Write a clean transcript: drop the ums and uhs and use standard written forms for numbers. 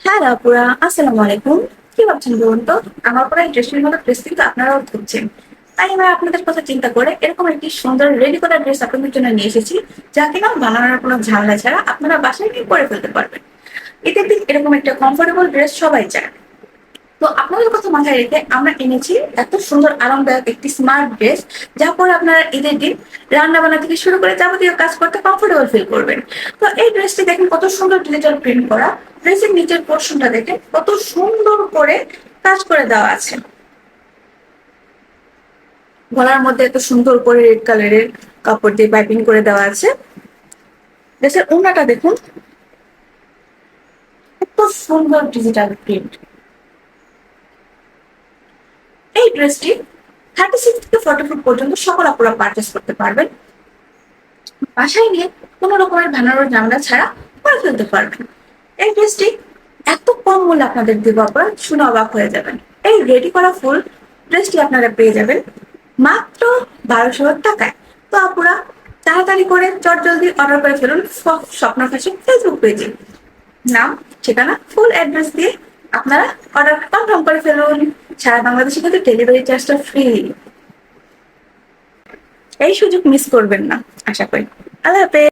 হ্যাঁ আপুরা, আসসালামু আলাইকুম। কি ভাবছেন বলুন তো? আমার পরে ড্রেসের মতো ড্রেস কিন্তু আপনারাও খুঁজছেন। তাই এবার আপনাদের কথা চিন্তা করে এরকম একটি সুন্দর রেডি করা ড্রেস আপনাদের জন্য নিয়ে এসেছি, যা কিনা বানানোর কোনো ঝামেলা ছাড়া আপনারা বাসায় গিয়ে পরে ফেলতে পারবেন। এতে দিন এরকম একটা কমফোর্টেবল ড্রেস সবাই চায়। তো আপনাদের কথা মাথায় রেখে আমরা এনেছি এত সুন্দর আরামদায়ক একটি স্মার্ট ড্রেস, যা পরে আপনারা ঈদের দিন রান্না বান্না থেকে শুরু করে যাবতীয় কাজ করতে কমফোর্টেবল ফিল করবেন। তো এই ড্রেসটি দেখেন কত সুন্দর ডিজিটাল প্রিন্ট করা। ড্রেসের নিচের পোর্শনটা দেখেন কত সুন্দর করে কাজ করে দেওয়া আছে। গলার মধ্যে এত সুন্দর করে রেড কালারের কাপড় দিয়ে পাইপিং করে দেওয়া আছে। ড্রেসের ওড়নাটা দেখুন, এত সুন্দর ডিজিটাল প্রিন্ট। এই ড্রেসটি 36 থেকে 40 ফুট পর্যন্ত সকল আপুরা পারচেস করতে পারবেন। বাসায় নিয়ে কোনো রকমের বানানোর ঝামেলা ছাড়া করে ফেলতে পারবেন। এই ড্রেসটি এত কম মূল্যে আপনাদের দেবো, আপনারা শুনে অবাক হয়ে যাবেন। এই রেডি করা ফুল ড্রেসটি আপনারা পেয়ে যাবেন মাত্র 1200 টাকায়। তো আপুরা তাড়াতাড়ি করে চটজলদি অর্ডার করে ফেলুন স্বপ্ন ফ্যাশন ফেসবুক পেজে। নাম, ঠিকানা, ফুল অ্যাড্রেস দিয়ে আপনারা অর্ডার কনফার্ম করে ফেলুন। সারা বাংলাদেশে কিন্তু ডেলিভারি চার্জটা ফ্রি। এই সুযোগ মিস করবেন না, আশা করি। আল্লাহ হাফেজ।